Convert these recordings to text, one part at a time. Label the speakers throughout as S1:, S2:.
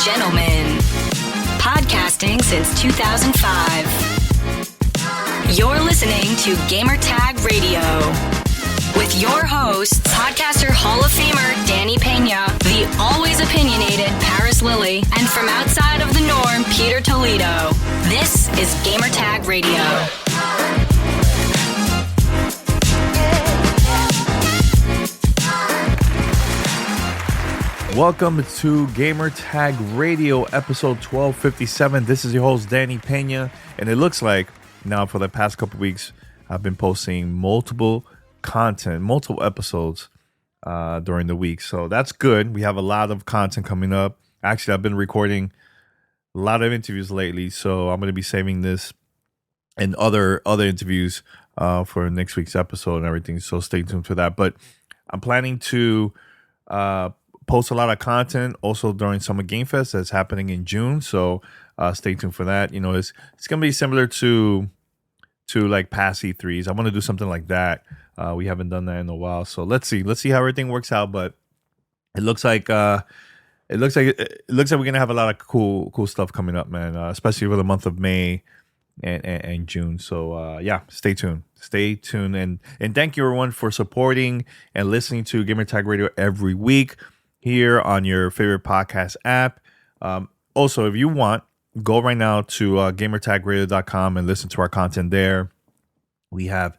S1: gentlemen, podcasting since 2005. You're listening to Gamertag Radio with your hosts, podcaster Hall of Famer Danny Peña, the always opinionated Paris Lily, and from outside of the norm, Peter Toledo. This is Gamertag Radio.
S2: Welcome to Gamertag Radio, episode 1257. This is your host, Danny Peña, and it looks like now for the past couple weeks, I've been posting multiple episodes during the week. So that's good. We have a lot of content coming up. Actually, I've been recording a lot of interviews lately, so I'm going to be saving this and other interviews for next week's episode and everything. So stay tuned for that. But I'm planning to post a lot of content also during Summer Game Fest that's happening in June. So stay tuned for that. You know, it's going to be similar to like past E3s. I want to do something like that. We haven't done that in a while. So let's see how everything works out. But it looks like we're going to have a lot of cool stuff coming up, man, especially for the month of May and June. So yeah, stay tuned. And thank you everyone for supporting and listening to Gamertag Radio every week here on your favorite podcast app. Also, if you want, go right now to gamertagradio.com and listen to our content there. We have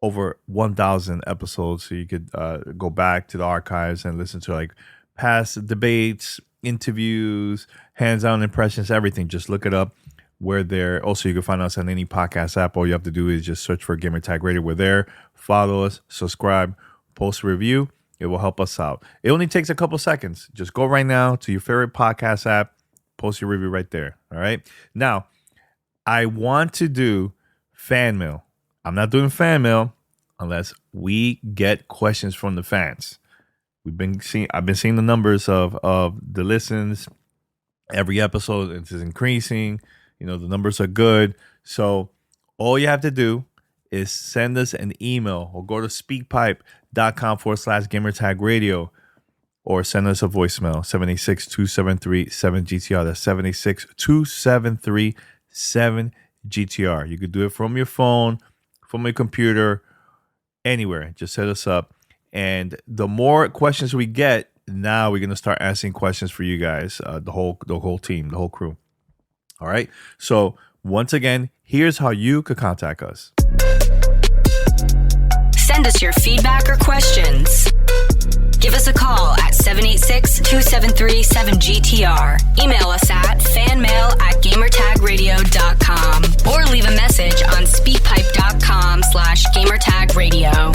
S2: over 1,000 episodes, so you could go back to the archives and listen to like past debates, interviews, hands-on impressions, everything. Just look it up. We're there. Also, you can find us on any podcast app. All you have to do is just search for Gamertag Radio. We're there. Follow us, subscribe, post a review. It will help us out. It only takes a couple seconds. Just go right now to your favorite podcast app, post your review right there. All right. Now, I want to do fan mail. I'm not doing fan mail unless we get questions from the fans. I've been seeing the numbers of the listens. Every episode is increasing. You know, the numbers are good. So all you have to do is send us an email or go to speakpipe.com/gamertag radio or send us a voicemail, 786-273-7GTR. That's 786-273-7GTR. You could do it from your phone, from your computer, anywhere. Just set us up. And the more questions we get, now we're going to start asking questions for you guys, the whole team, the whole crew. All right. So once again, here's how you could contact us.
S1: Send us your feedback or questions. Give us a call at 786-273-7GTR. Email us at fanmail@gamertagradio.com or leave a message on speakpipe.com/gamertagradio.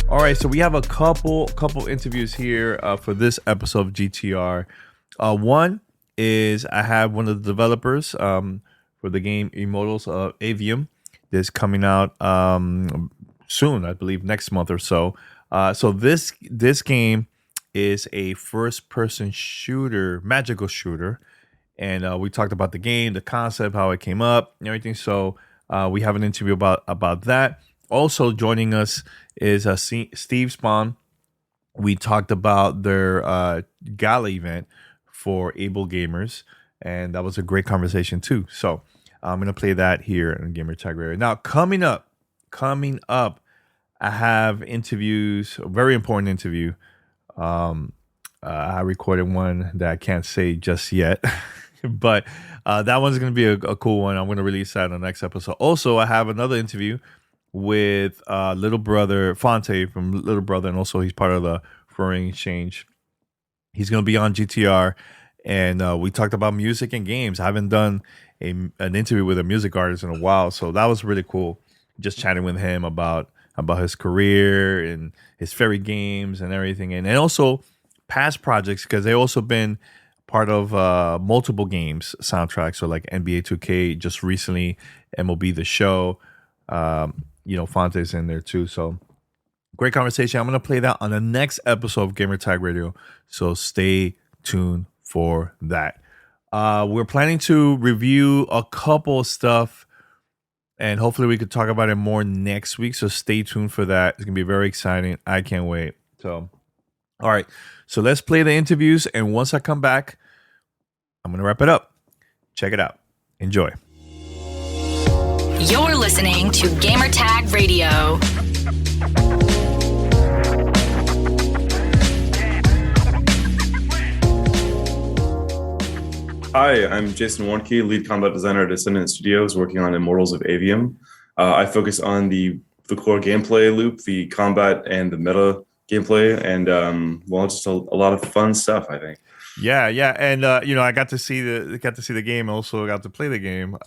S2: All right, so we have a couple interviews here for this episode of GTR. One is I have one of the developers for the game Immortals, Aveum. That's coming out soon, I believe next month or so. So this game is a first-person shooter, magical shooter, and we talked about the game, the concept, how it came up, and everything. So we have an interview about that. Also joining us is Steve Spawn. We talked about their Gala event for AbleGamers, and that was a great conversation too. So I'm going to play that here in Gamertag Radio. Now, coming up, I have interviews, a very important interview. I recorded one that I can't say just yet, but that one's going to be a cool one. I'm going to release that in the next episode. Also, I have another interview with little brother Fonte from Little Brother, and also he's part of the Foreign Exchange. He's going to be on GTR, and we talked about music and games. I haven't done an interview with a music artist in a while, so that was really cool. Just chatting with him about his career and his favorite games and everything, and also past projects, because they've also been part of multiple games soundtracks. So like NBA 2K just recently, MLB The Show. Fonte's in there too. So great conversation. I'm going to play that on the next episode of Gamertag Radio. So stay tuned for that. We're planning to review a couple of stuff and hopefully we could talk about it more next week. So stay tuned for that. It's gonna be very exciting. I can't wait. So, all right. So let's play the interviews, and once I come back, I'm gonna wrap it up. Check it out. Enjoy.
S1: You're listening to Gamertag Radio.
S3: Hi, I'm Jason Warnke, lead combat designer at Ascendant Studios, working on Immortals of Aveum. I focus on the core gameplay loop, the combat, and the meta gameplay, and just a lot of fun stuff, I think.
S2: Yeah, and I got to see the game, also got to play the game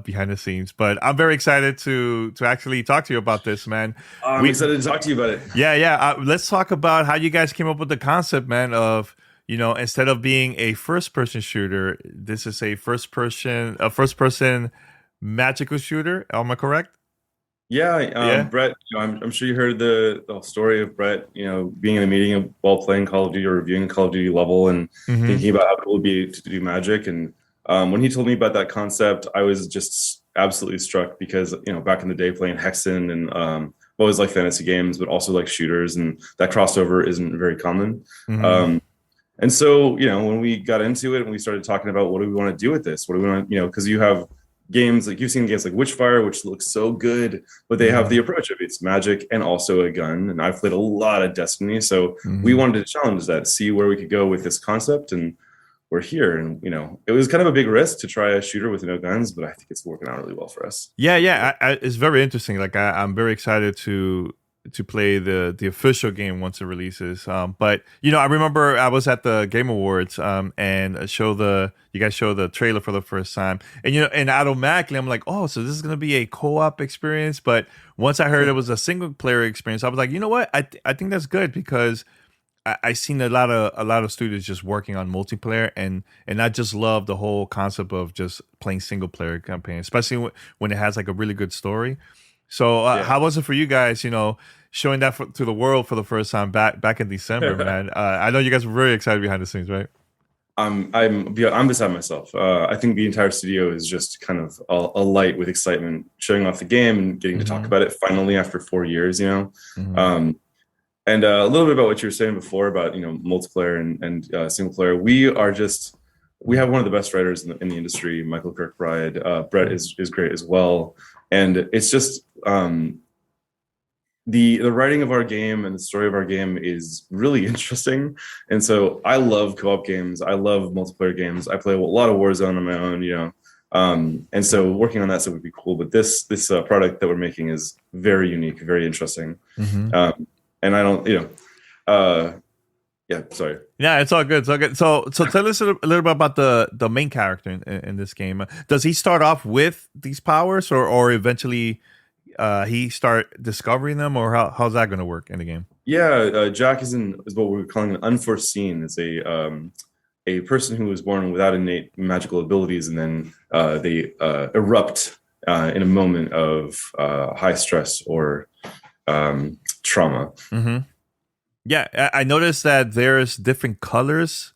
S2: behind the scenes. But I'm very excited to actually talk to you about this, man.
S3: I'm excited to talk to you about it.
S2: Yeah. Let's talk about how you guys came up with the concept, man, of instead of being a first-person shooter, this is a first-person magical shooter. Am I correct?
S3: Yeah. Brett, I'm sure you heard the story of Brett, being in a meeting while playing Call of Duty or reviewing Call of Duty level and thinking about how cool it would be to do magic. And when he told me about that concept, I was just absolutely struck because, back in the day playing Hexen and always like fantasy games, but also like shooters, and that crossover isn't very common. And so, when we got into it and we started talking about what do we want to do with this? What do we want to, because you have games like you've seen games like Witchfire, which looks so good, but they have the approach of it's magic and also a gun. And I've played a lot of Destiny. So we wanted to challenge that, see where we could go with this concept. And we're here. And, it was kind of a big risk to try a shooter with no guns, but I think it's working out really well for us.
S2: Yeah. It's very interesting. Like I'm very excited to play the official game once it releases. But I remember I was at the Game Awards and you guys show the trailer for the first time, and automatically I'm like, oh, so this is gonna be a co-op experience. But once I heard it was a single player experience, I was like, you know what, I think that's good, because I seen a lot of studios just working on multiplayer, and I just love the whole concept of just playing single player campaign, especially when it has like a really good story. So how was it for you guys, showing that to the world for the first time back in December, man? I know you guys were very excited behind the scenes, right?
S3: I'm beside myself. I think the entire studio is just kind of alight with excitement, showing off the game and getting to talk about it finally after 4 years, And a little bit about what you were saying before about, multiplayer and single player. We have one of the best writers in the industry, Michael Kirkbride. Brett is great as well. And it's just the writing of our game and the story of our game is really interesting. And so I love co-op games. I love multiplayer games. I play a lot of Warzone on my own, and so working on that stuff would be cool. But this product that we're making is very unique, very interesting. And I don't, yeah, sorry.
S2: Yeah, it's all good. So tell us a little bit about the main character in this game. Does he start off with these powers, or eventually he start discovering them, or how's that going to work in the game?
S3: Yeah, Jack is what we're calling an unforeseen. It's a person who was born without innate magical abilities, and then they erupt in a moment of high stress or trauma.
S2: Yeah, I noticed that there's different colors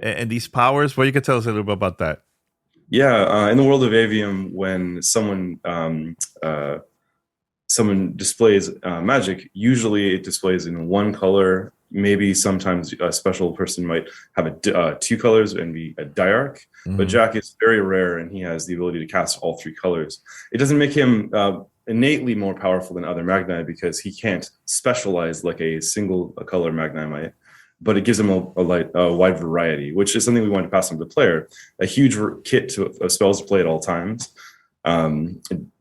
S2: in these powers. Well, you can tell us a little bit about that.
S3: Yeah, in the world of Aveum, when someone displays magic, usually it displays in one color. Maybe sometimes a special person might have two colors and be a diarch. But Jack is very rare, and he has the ability to cast all three colors. It doesn't make him innately more powerful than other Magni, because he can't specialize like a single color Magni might, but it gives him a wide variety, which is something we want to pass on to the player. A huge kit of spells to play at all times,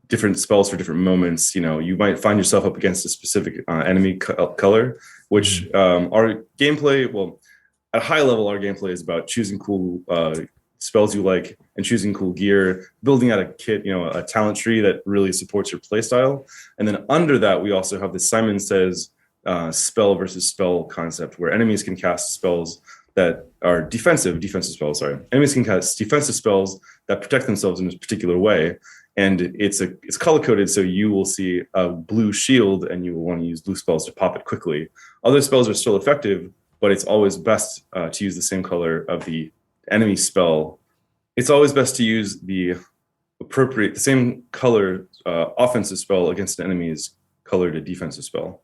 S3: different spells for different moments. You might find yourself up against a specific enemy color, which our gameplay, well, at a high level, our gameplay is about choosing cool spells you like and choosing cool gear, building out a kit, a talent tree that really supports your playstyle. And then under that, we also have the Simon Says spell versus spell concept, where enemies can cast spells that are defensive spells. Enemies can cast defensive spells that protect themselves in a particular way. And it's color coded, so you will see a blue shield and you will want to use blue spells to pop it quickly. Other spells are still effective, but it's always best to use the same color of the enemy spell. It's always best to use the appropriate the same color offensive spell against an enemy's colored a defensive spell.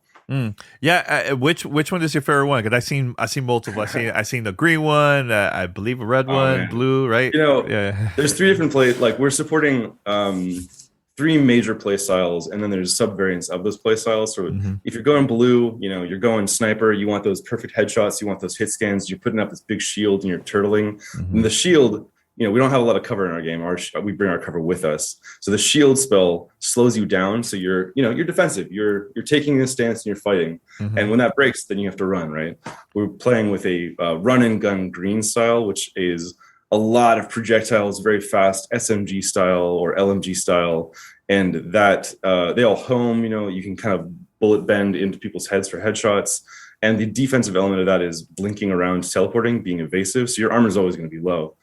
S2: Yeah, which one is your favorite one? Because I seen multiple. I seen the green one. I believe a red one,
S3: Man.
S2: blue, right? Yeah.
S3: There's 3 different play. Like we're supporting 3 major play styles, and then there's subvariants of those play styles. So if you're going blue, you're going sniper. You want those perfect headshots. You want those hit scans. You're putting up this big shield, and you're turtling. And the shield. We don't have a lot of cover in our game. We bring our cover with us. So the shield spell slows you down. So you're defensive. You're taking this stance and you're fighting. And when that breaks, then you have to run, right? We're playing with a run and gun green style, which is a lot of projectiles, very fast SMG style or LMG style. And that they all home, you can kind of bullet bend into people's heads for headshots. And the defensive element of that is blinking around, teleporting, being evasive. So your armor is always going to be low.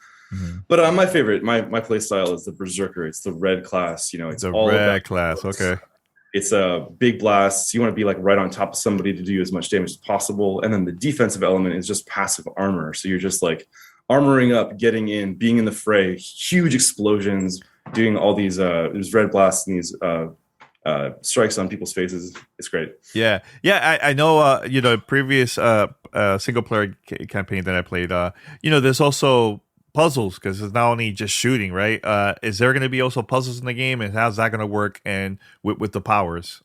S3: But my favorite, my play style is the Berserker. It's the red class. It's
S2: the
S3: all
S2: red class. Okay.
S3: It's a big blast. You want to be like right on top of somebody to do as much damage as possible. And then the defensive element is just passive armor. So you're just like armoring up, getting in, being in the fray, huge explosions, doing all these there's red blasts and these strikes on people's faces. It's great.
S2: Yeah. I know. Previous single player campaign that I played. There's also puzzles because it's not only just shooting, right? Is there going to be also puzzles in the game, and how's that going to work? And with the powers?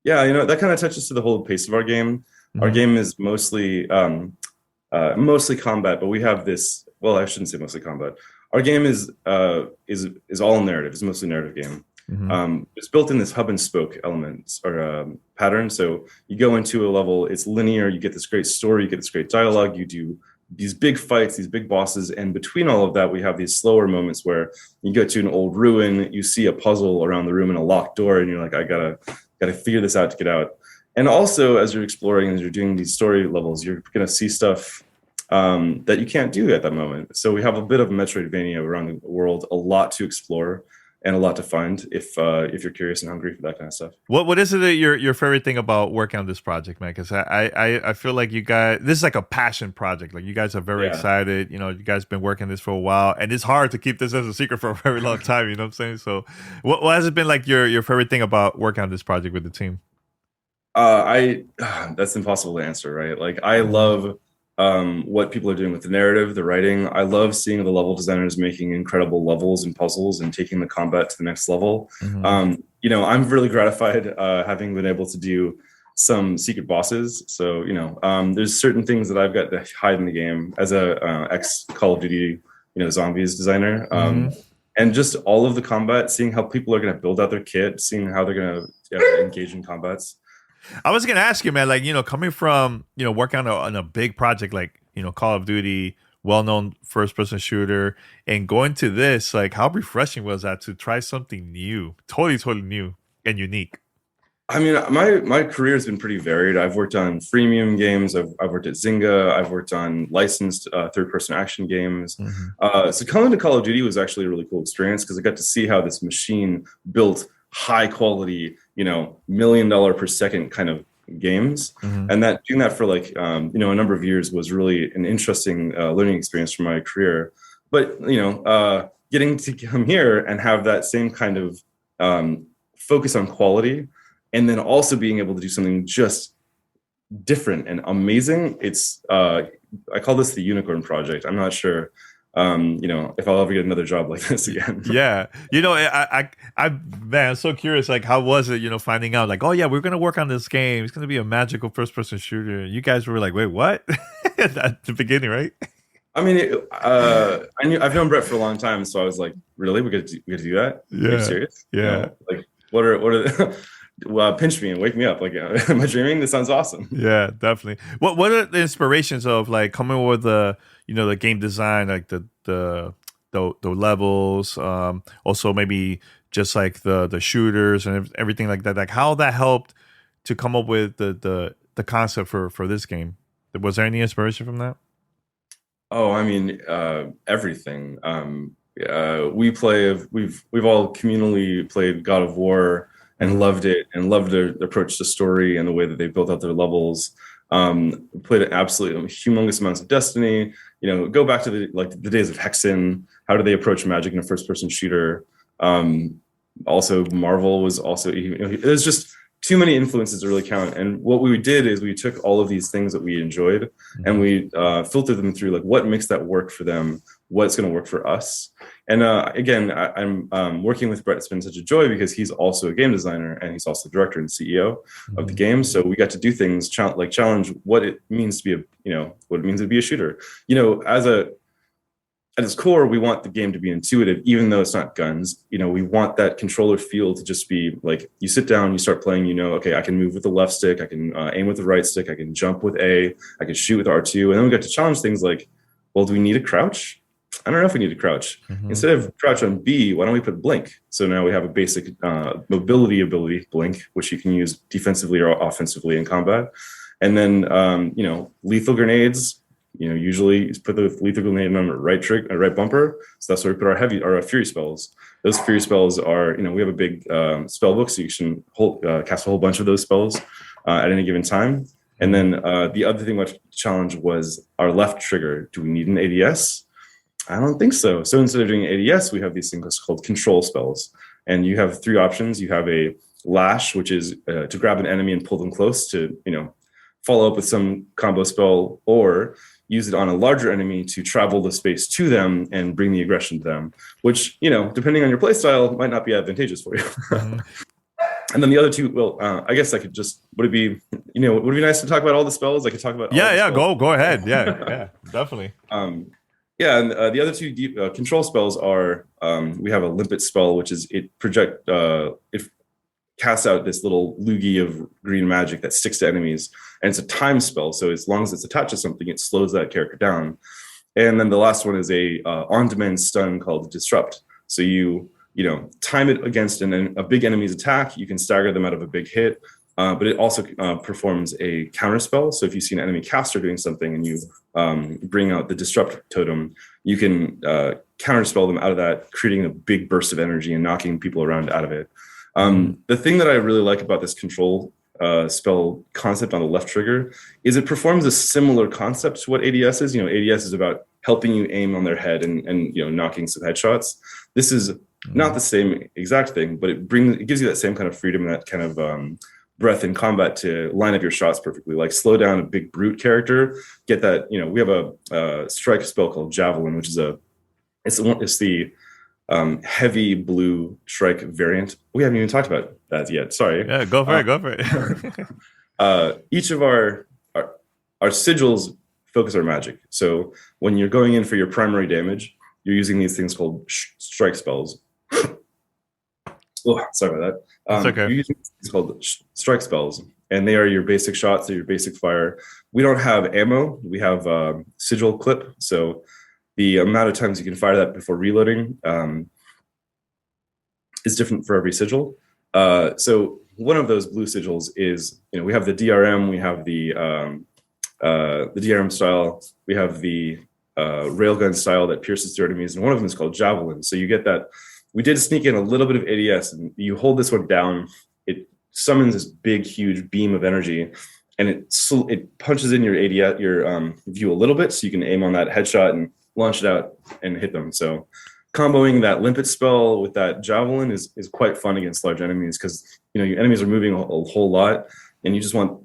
S3: Yeah, that kind of touches to the whole pace of our game. Our game is mostly combat, but we have this. Well, I shouldn't say mostly combat. Our game is all narrative. It's mostly a narrative game. It's built in this hub and spoke elements or pattern. So you go into a level, it's linear. You get this great story. You get this great dialogue. You do these big fights, these big bosses, and between all of that, we have these slower moments where you go to an old ruin, you see a puzzle around the room and a locked door, and you're like, I gotta figure this out to get out. And also, as you're exploring, as you're doing these story levels, you're gonna see stuff that you can't do at that moment. So we have a bit of Metroidvania around the world, a lot to explore and a lot to find if you're curious and hungry for that kind of stuff.
S2: What is it that your favorite thing about working on this project, man? Because I feel like you guys, this is like a passion project. Like you guys are very excited. You guys been working this for a while, and it's hard to keep this as a secret for a very long time. You know what I'm saying? So, what has it been like your favorite thing about working on this project with the team?
S3: That's impossible to answer, right? Like I love what people are doing with the narrative, the writing. I love seeing the level designers making incredible levels and puzzles and taking the combat to the next level. I'm really gratified having been able to do some secret bosses. So, there's certain things that I've got to hide in the game as a ex Call of Duty, zombies designer. And just all of the combat, seeing how people are going to build out their kit, seeing how they're going to engage in combats.
S2: I was gonna ask you, man, like, coming from, working on a big project like, Call of Duty, well-known first-person shooter, and going to this, like, how refreshing was that to try something new, totally new and unique?
S3: I mean, my career has been pretty varied. I've worked on freemium games. I've worked at Zynga. I've worked on licensed third-person action games. So coming to Call of Duty was actually a really cool experience because I got to see how this machine built high-quality, $1 million per second kind of games, and that doing that for like a number of years was really an interesting learning experience for my career. But getting to come here and have that same kind of focus on quality, and then also being able to do something just different and amazing. It's I call this the unicorn project. I'm not sure if I'll ever get another job like this again.
S2: Yeah. I'm so curious, like, how was it, finding out like, oh yeah, we're going to work on this game. It's going to be a magical first person shooter. You guys were like, wait, what? At the beginning, right?
S3: I mean, I've known Brett for a long time. So I was like, really? We get to do that?
S2: Yeah.
S3: Are you serious?
S2: Yeah.
S3: Like, what are well, pinch me and wake me up. Like, am I dreaming? This sounds awesome.
S2: Yeah, definitely. What are the inspirations of like coming with the the game design, like the levels, also maybe just like the shooters and everything like that. Like how that helped to come up with the concept for this game. Was there any inspiration from that?
S3: Oh, I mean, everything. We've all communally played God of War and loved it and loved their approach to story and the way that they built out their levels. Played absolutely humongous amounts of Destiny. Go back to the days of Hexen. How do they approach magic in a first-person shooter? Also, Marvel was also, there's just too many influences to really count. And what we did is we took all of these things that we enjoyed and we filtered them through like what makes that work for them, what's going to work for us. And again, I'm working with Brett. It's been such a joy because he's also a game designer and he's also the director and CEO of the game. So we got to do things challenge what it means to be what it means to be a shooter. At its core, we want the game to be intuitive, even though it's not guns. We want that controller feel to just be like, you sit down, you start playing, okay, I can move with the left stick, I can aim with the right stick, I can jump with A, I can shoot with R2. And then we got to challenge things like, well, do we need a crouch? I don't know if we need a crouch. Instead of crouch on B, why don't we put blink? So now we have a basic mobility ability, blink, which you can use defensively or offensively in combat. And then, lethal grenades. Usually put the lethal grenade on the right bumper. So that's where we put our fury spells. Those fury spells are, we have a big spell book, so you can cast a whole bunch of those spells at any given time. And then the other thing we had to challenge was our left trigger. Do we need an ADS? I don't think so. So instead of doing ADS, we have these things called control spells. And you have three options. You have a lash, which is to grab an enemy and pull them close to, follow up with some combo spell, or use it on a larger enemy to travel the space to them and bring the aggression to them, which, depending on your playstyle, might not be advantageous for you. And then the other two, I guess I could just, would it be nice to talk about all the spells? I could talk about
S2: go ahead. Yeah, definitely.
S3: And the other two deep control spells are, we have a limpet spell, which is it casts out this little loogie of green magic that sticks to enemies, and it's a time spell. So as long as it's attached to something, it slows that character down. And then the last one is a on-demand stun called Disrupt. So you time it against a big enemy's attack. You can stagger them out of a big hit, but it also performs a counter spell. So if you see an enemy caster doing something and you bring out the Disrupt totem, you can counterspell them out of that, creating a big burst of energy and knocking people around out of it. The thing that I really like about this control spell concept on the left trigger is it performs a similar concept to what ADS is. ADS is about helping you aim on their head and knocking some headshots. This is not the same exact thing, but it gives you that same kind of freedom and that kind of breadth in combat to line up your shots perfectly. Like slow down a big brute character, get that. We have a strike spell called Javelin, which is it's the heavy blue strike variant. We haven't even talked about that yet. Sorry.
S2: Yeah, go for it.
S3: Each of our sigils focus our magic. So when you're going in for your primary damage, you're using these things called strike spells. Oh, sorry about that.
S2: It's okay.
S3: You're using things called strike spells, and they are your basic shots, they're your basic fire. We don't have ammo. We have sigil clip. So the amount of times you can fire that before reloading is different for every sigil. So one of those blue sigils is, we have the DRM, we have the DRM style, we have the railgun style that pierces through enemies, and one of them is called Javelin. So you get that. We did sneak in a little bit of ADS, and you hold this one down, it summons this big, huge beam of energy, and it punches in your ADS, your view a little bit, so you can aim on that headshot and launch it out and hit them. So comboing that limpet spell with that Javelin is quite fun against large enemies, because your enemies are moving a whole lot, and you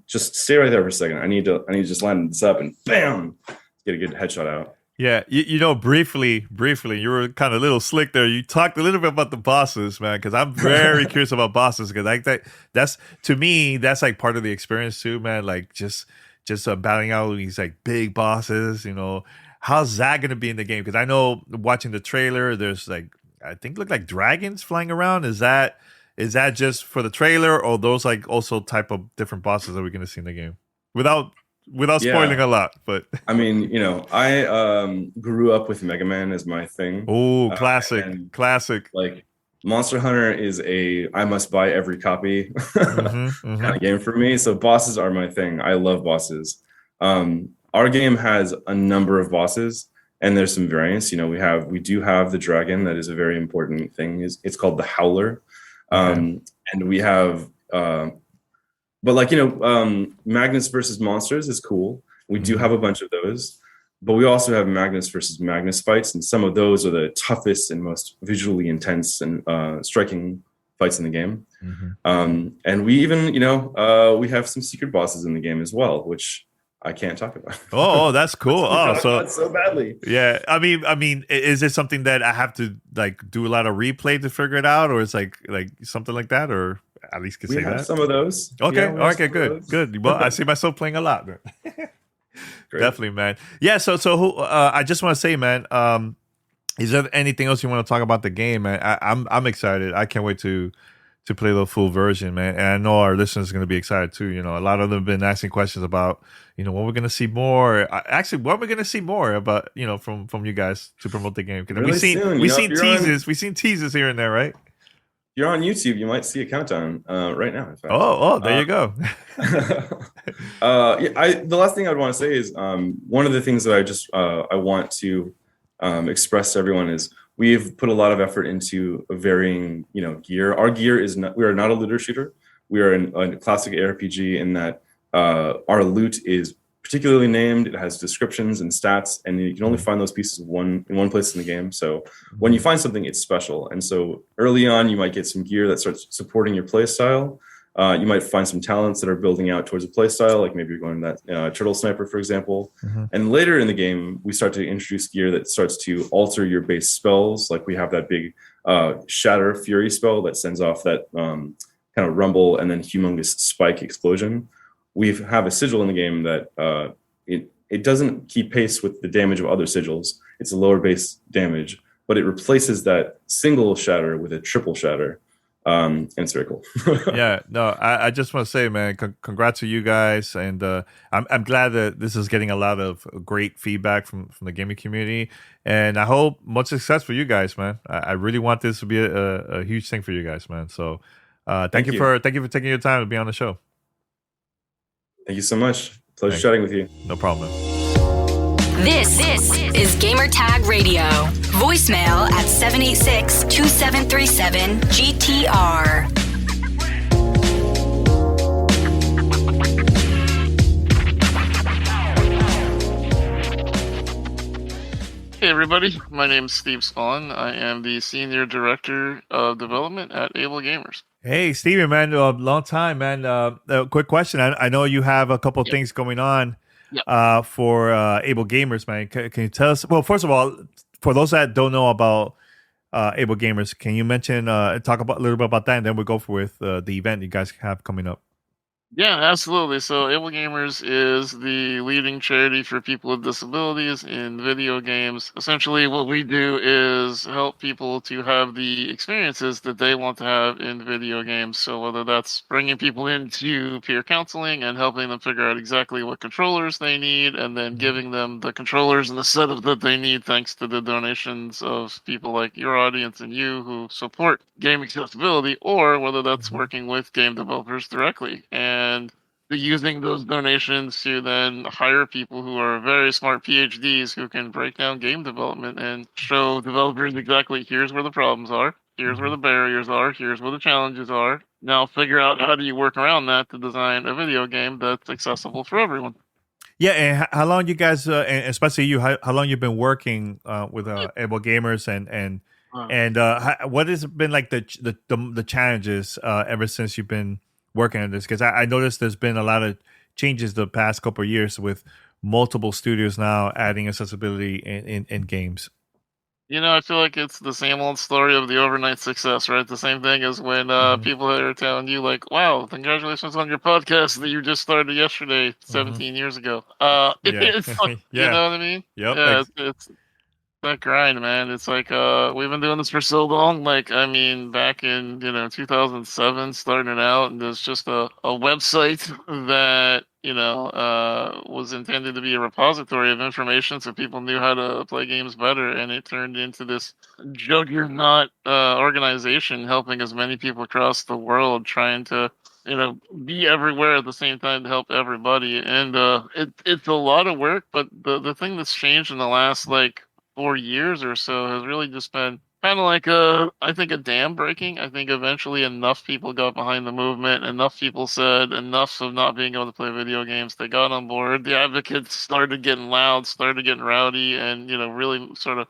S3: just stay right there for a second. I need to just line this up and bam, get a good headshot out.
S2: Yeah, briefly, you were kind of a little slick there. You talked a little bit about the bosses, man, because I'm very curious about bosses, because that's to me, that's like part of the experience too, man. Like just battling out these like big bosses, How's that going to be in the game? Because I know watching the trailer, there's I think look like dragons flying around. Is that just for the trailer, or those like also type of different bosses that we're going to see in the game? Without spoiling a lot, but
S3: I mean, I grew up with Mega Man as my thing.
S2: Oh, classic.
S3: Like Monster Hunter is I must buy every copy kind of game for me. So bosses are my thing. I love bosses. Our game has a number of bosses, and there's some variants. We do have the dragon. That is a very important thing. It's called the Howler, and we have. But Magnus versus monsters is cool. We do have a bunch of those. But we also have Magnus versus Magnus fights, and some of those are the toughest and most visually intense and striking fights in the game. And we even, we have some secret bosses in the game as well, which I can't talk about.
S2: Oh, that's cool.
S3: So badly.
S2: Yeah, I mean, is it something that I have to like do a lot of replay to figure it out, or is like something like that, or at least can
S3: we
S2: say
S3: have
S2: that?
S3: some of those.
S2: Okay,
S3: Yeah,
S2: okay, good. Well, I see myself playing a lot. Definitely, man. Yeah. So I just want to say, man, is there anything else you want to talk about the game, man? I'm excited. I can't wait to play the full version, man. And I know our listeners are going to be excited too. You know, a lot of them have been asking questions about, when we're going to see more. Actually, what we're going to see more about, from you guys to promote the game.
S3: Really
S2: we've seen teases. We've seen teases here and there, right?
S3: You're on YouTube. You might see a countdown right now. In fact.
S2: Oh, there you go.
S3: The last thing I'd want to say is one of the things that I want to express to everyone is we've put a lot of effort into varying, gear. Our gear is not. We are not a looter shooter. We are a classic ARPG in that our loot is particularly named. It has descriptions and stats, and you can only find those pieces in one place in the game. So when you find something, it's special. And so early on, you might get some gear that starts supporting your play style. You might find some talents that are building out towards a play style, like maybe you're going to that turtle sniper, for example. And later in the game, we start to introduce gear that starts to alter your base spells. Like we have that big Shatter Fury spell that sends off that kind of rumble and then humongous spike explosion. We have a sigil in the game that it doesn't keep pace with the damage of other sigils. It's a lower base damage, but it replaces that single shatter with a triple shatter. And it's very cool.
S2: Yeah, no, I just want to say, man, congrats to you guys, and I'm glad that this is getting a lot of great feedback from the gaming community, and I hope much success for you guys, man. I really want this to be a huge thing for you guys, man. So thank you for taking your time to be on the show.
S3: Thank you so much. Pleasure chatting with you.
S2: No problem.
S1: This is Gamertag Radio. Voicemail at 786-2737-GTR.
S4: Hey everybody, my name is Steve Spawn. I am the Senior Director of Development at AbleGamers.
S2: Hey, Steven, man, long time, man. Quick question. I know you have a couple of things going on for AbleGamers, man. Can you tell us? Well, first of all, for those that don't know about AbleGamers, can you mention, talk about a little bit about that, and then we'll go with the event you guys have coming up.
S4: Yeah, absolutely. So AbleGamers is the leading charity for people with disabilities in video games. Essentially, what we do is help people to have the experiences that they want to have in video games. So whether that's bringing people into peer counseling and helping them figure out exactly what controllers they need, and then giving them the controllers and the setup that they need thanks to the donations of people like your audience and you who support game accessibility, or whether that's working with game developers directly. And using those donations to then hire people who are very smart PhDs who can break down game development and show developers exactly here's where the problems are, here's where the barriers are, here's where the challenges are. Now figure out how do you work around that to design a video game that's accessible for everyone.
S2: Yeah, and how long you guys, and especially you, how long you've been working with AbleGamers, and what has been like the challenges ever since you've been working on this? Because I noticed there's been a lot of changes the past couple of years with multiple studios now adding accessibility in games.
S4: I feel like it's the same old story of the overnight success, right? The same thing as when people are telling you, like, wow, congratulations on your podcast that you just started yesterday, 17 years ago. It's like, you know what I mean?
S2: Yep.
S4: Yeah, it's that grind, man. It's like we've been doing this for so long. Like, I mean, back in 2007, starting out, and there's just a website that was intended to be a repository of information so people knew how to play games better, and it turned into this juggernaut organization helping as many people across the world, trying to be everywhere at the same time to help everybody. And it's a lot of work, but the thing that's changed in the last 4 years or so has really just been kind of like I think a dam breaking. I think eventually enough people got behind the movement, enough people said enough of not being able to play video games. They got on board. The advocates started getting loud, started getting rowdy, and really sort of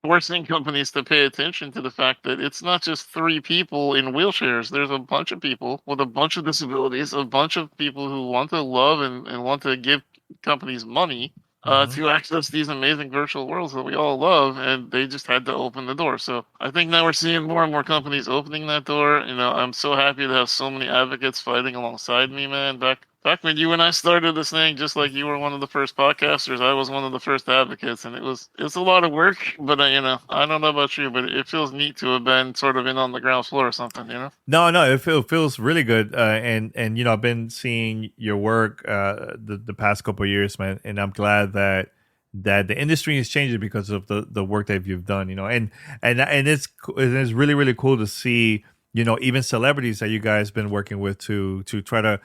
S4: forcing companies to pay attention to the fact that it's not just three people in wheelchairs. There's a bunch of people with a bunch of disabilities, a bunch of people who want to love and want to give companies money to access these amazing virtual worlds that we all love, and they just had to open the door. So I think now we're seeing more and more companies opening that door. I'm so happy to have so many advocates fighting alongside me, man. Back when you and I started this thing, just like you were one of the first podcasters, I was one of the first advocates, and it's a lot of work. But I don't know about you, but it feels neat to have been sort of in on the ground floor or something.
S2: No, it feels really good, and I've been seeing your work the past couple of years, man, and I'm glad that the industry is changing because of the work that you've done, and it's really really cool to see, even celebrities that you guys been working with to try to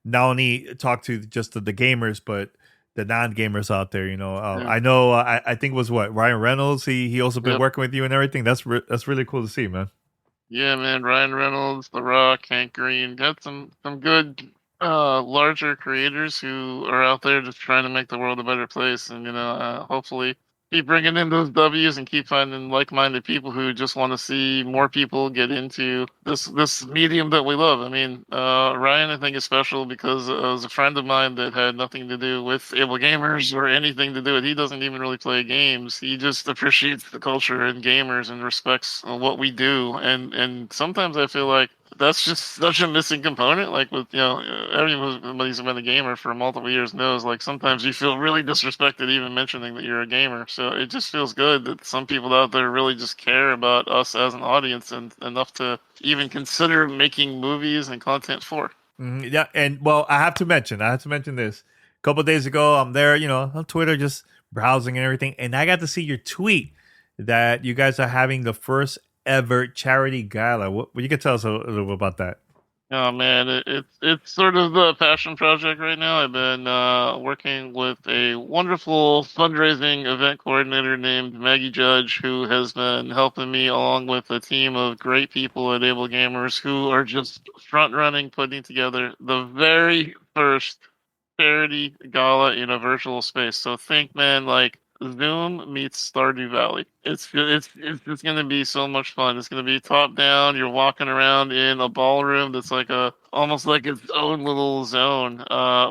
S2: not only talk to just the gamers, but the non-gamers out there. I know, I think it was Ryan Reynolds. He also been working with you and everything. That's really cool to see, man.
S4: Yeah, man. Ryan Reynolds, The Rock, Hank Green, got some good larger creators who are out there just trying to make the world a better place, and hopefully keep bringing in those W's and keep finding like-minded people who just want to see more people get into this medium that we love. I mean, Ryan, I think, is special because it was a friend of mine that had nothing to do with AbleGamers or anything to do with. He doesn't even really play games. He just appreciates the culture and gamers and respects what we do. And sometimes I feel like that's just such a missing component. Like with everybody who's been a gamer for multiple years knows, like, sometimes you feel really disrespected even mentioning that you're a gamer. So it just feels good that some people out there really just care about us as an audience and enough to even consider making movies and content for.
S2: Yeah, and well, I have to mention this. A couple of days ago, I'm there, on Twitter, just browsing and everything, and I got to see your tweet that you guys are having the first ever charity gala. What you could tell us a little bit about that?
S4: Oh man, it's sort of the passion project right now. I've been working with a wonderful fundraising event coordinator named Maggie Judge, who has been helping me along with a team of great people at AbleGamers who are just front running, putting together the very first charity gala in a virtual space. So think, man, like Zoom meets Stardew Valley. It's just going to be so much fun. It's going to be top down. You're walking around in a ballroom that's like almost like its own little zone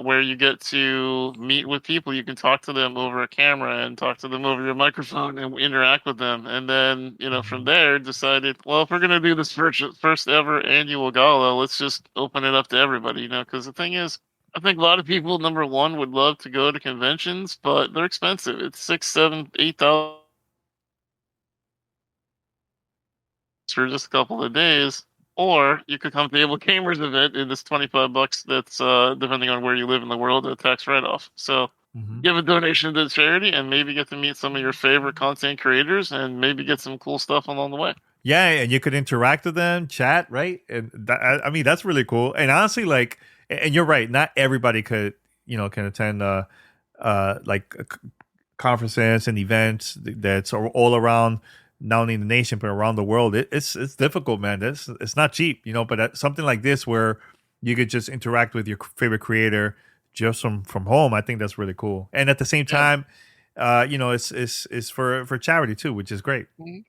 S4: where you get to meet with people. You can talk to them over a camera and talk to them over your microphone and interact with them. And then from there decided, well, if we're going to do this first ever annual gala, let's just open it up to everybody. Because the thing is, I think a lot of people, number one, would love to go to conventions, but they're expensive. It's $6,000, $7,000, $8,000 for just a couple of days. Or you could come to the AbleGamers event and it's $25. That's depending on where you live in the world, a tax write-off. So give a donation to the charity and maybe get to meet some of your favorite content creators and maybe get some cool stuff along the way.
S2: Yeah, and you could interact with them, chat, right? And I mean, that's really cool. And honestly, like, and you're right, not everybody can attend conferences and events that's all around, not only in the nation but around the world. It's difficult, man. It's not cheap, but something like this where you could just interact with your favorite creator just from home, I think that's really cool. And at the same time, it's for charity too, which is great.
S4: Mm-hmm.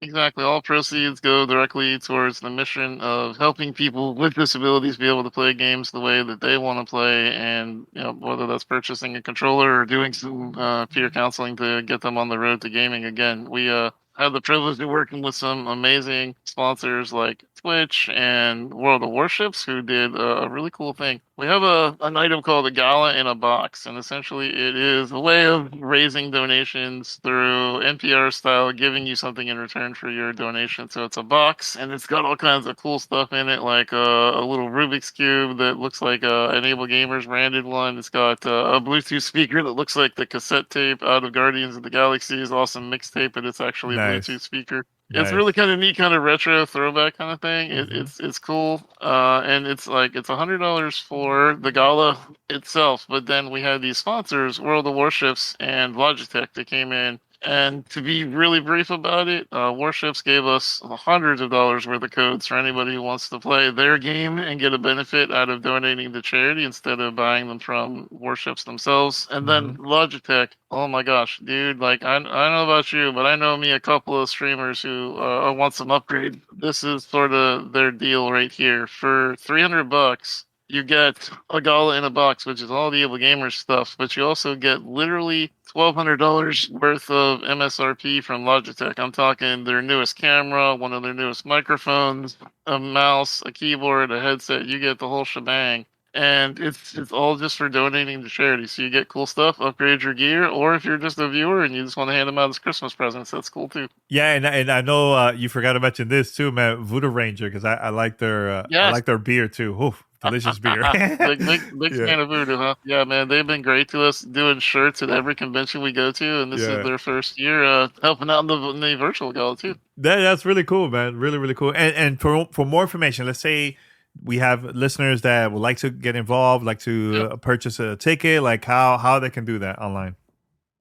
S4: Exactly. All proceeds go directly towards the mission of helping people with disabilities be able to play games the way that they want to play, and whether that's purchasing a controller or doing some peer counseling to get them on the road to gaming again. We have the privilege of working with some amazing sponsors like Twitch and World of Warships, who did a really cool thing. We have an item called a Gala in a Box, and essentially it is a way of raising donations through NPR style, giving you something in return for your donation. So it's a box, and it's got all kinds of cool stuff in it, like a little Rubik's Cube that looks like an AbleGamers branded one. It's got a Bluetooth speaker that looks like the cassette tape out of Guardians of the Galaxy's awesome mixtape, but it's actually a Bluetooth speaker. Nice. It's really kind of neat, kind of retro throwback kind of thing. It's cool, and it's $100 for the gala itself. But then we had these sponsors, World of Warships and Logitech, that came in And to be really brief about it, Warships gave us hundreds of dollars worth of codes for anybody who wants to play their game and get a benefit out of donating to charity instead of buying them from Warships themselves. And then Logitech, oh my gosh, dude, like I don't know about you, but I know me a couple of streamers who want some upgrade. This is sort of their deal right here. For $300, you get a Gala in a box, which is all the AbleGamers stuff, but you also get literally $1,200 worth of MSRP from Logitech. I'm talking their newest camera, one of their newest microphones, a mouse, a keyboard, a headset. You get the whole shebang. And it's all just for donating to charity. So you get cool stuff, upgrade your gear, or if you're just a viewer and you just want to hand them out as Christmas presents, that's cool too.
S2: Yeah, and I know you forgot to mention this too, man. Voodoo Ranger, because I like their I like their beer too. Oof, delicious beer.
S4: big fan of Voodoo, huh? Yeah, man, they've been great to us, doing shirts at every convention we go to, and this is their first year helping out in the virtual Gala too.
S2: That's really cool, man. Really, really cool. And for more information, let's say we have listeners that would like to get involved, like to purchase a ticket, like how they can do that online.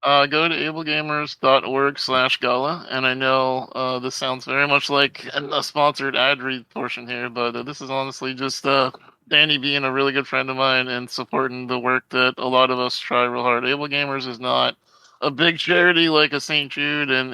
S4: Go to ablegamers.org/gala. And I know this sounds very much like a sponsored ad read portion here, but this is honestly just Danny being a really good friend of mine and supporting the work that a lot of us try real hard. AbleGamers is not a big charity like a St. Jude and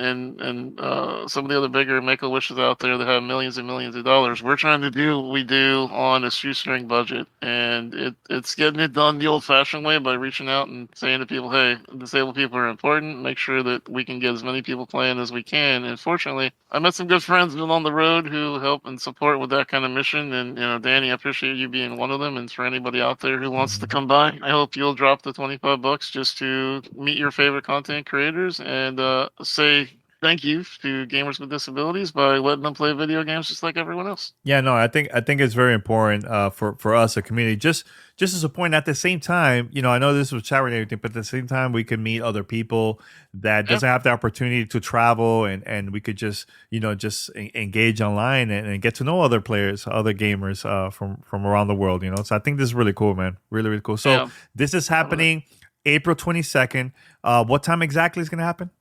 S4: some of the other bigger Make-A-Wishes out there that have millions and millions of dollars. We're trying to do what we do on a shoestring budget, and it's getting it done the old-fashioned way by reaching out and saying to people, hey, disabled people are important. Make sure that we can get as many people playing as we can. And fortunately, I met some good friends along the road who help and support with that kind of mission. And, Danny, I appreciate you being one of them. And for anybody out there who wants to come by, I hope you'll drop the $25 just to meet your favorite content creators and say thank you to gamers with disabilities by letting them play video games just like everyone else.
S2: Yeah, no, I think it's very important for us, a community, just to support. At the same time, I know this was charity and everything, but at the same time, we can meet other people that doesn't have the opportunity to travel, and we could just engage online and get to know other players, other gamers from around the world. So I think this is really cool, man. Really, really cool. So this is happening April 22nd. What time exactly is going to happen?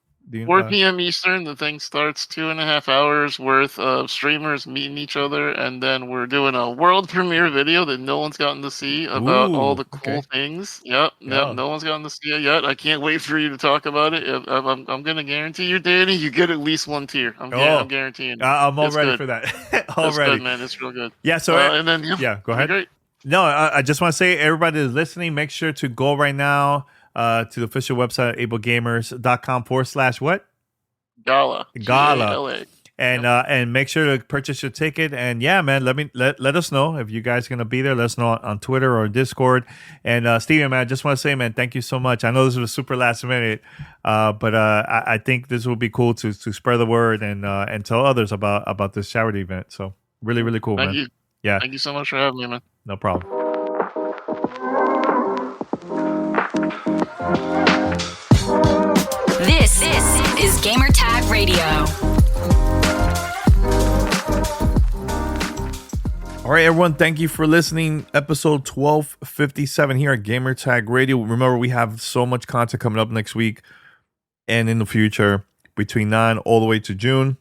S4: 4 p.m. Eastern. The thing starts 2.5 hours worth of streamers meeting each other, and then we're doing a world premiere video that no one's gotten to see about all the cool things. Yep, no one's gotten to see it yet. I can't wait for you to talk about it. I'm going to guarantee you, Danny, you get at least one tier. I'm guaranteeing.
S2: I'm all ready for that. Already,
S4: good, man. It's real good.
S2: Yeah. So
S4: and then
S2: go ahead.
S4: Great.
S2: No, I just want to say, everybody that's listening, make sure to go right now to the official website, ablegamers.com/what?
S4: Gala.
S2: Gala. And make sure to purchase your ticket. And yeah, man, let us know if you guys are going to be there. Let us know on Twitter or Discord. And Steven, man, I just want to say, man, thank you so much. I know this was super last minute, but I think this will be cool to spread the word and tell others about this charity event. So really, really cool, man.
S4: Thank you.
S2: Yeah.
S4: Thank you so much for having me, man.
S2: No problem.
S1: This is Gamertag Radio.
S2: All right, everyone, thank you for listening. Episode 1257 here at Gamertag Radio. Remember, we have so much content coming up next week and in the future between 9 all the way to June.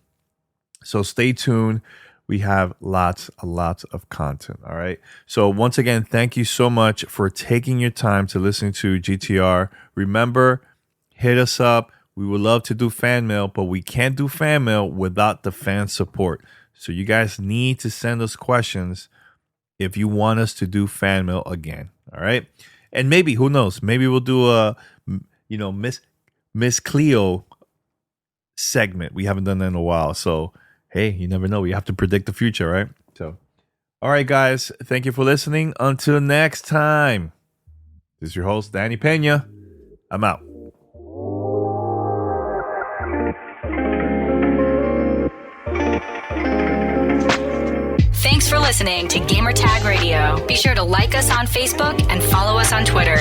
S2: So stay tuned. We have lots of content. All right. So once again, thank you so much for taking your time to listen to GTR. Remember, hit us up. We would love to do fan mail, but we can't do fan mail without the fan support. So you guys need to send us questions if you want us to do fan mail again. All right. And maybe, who knows, maybe we'll do a, Miss Cleo segment. We haven't done that in a while. So, hey, you never know. You have to predict the future, right? So, all right, guys. Thank you for listening. Until next time, this is your host, Danny Peña. I'm out.
S1: Thanks for listening to Gamertag Radio. Be sure to like us on Facebook and follow us on Twitter.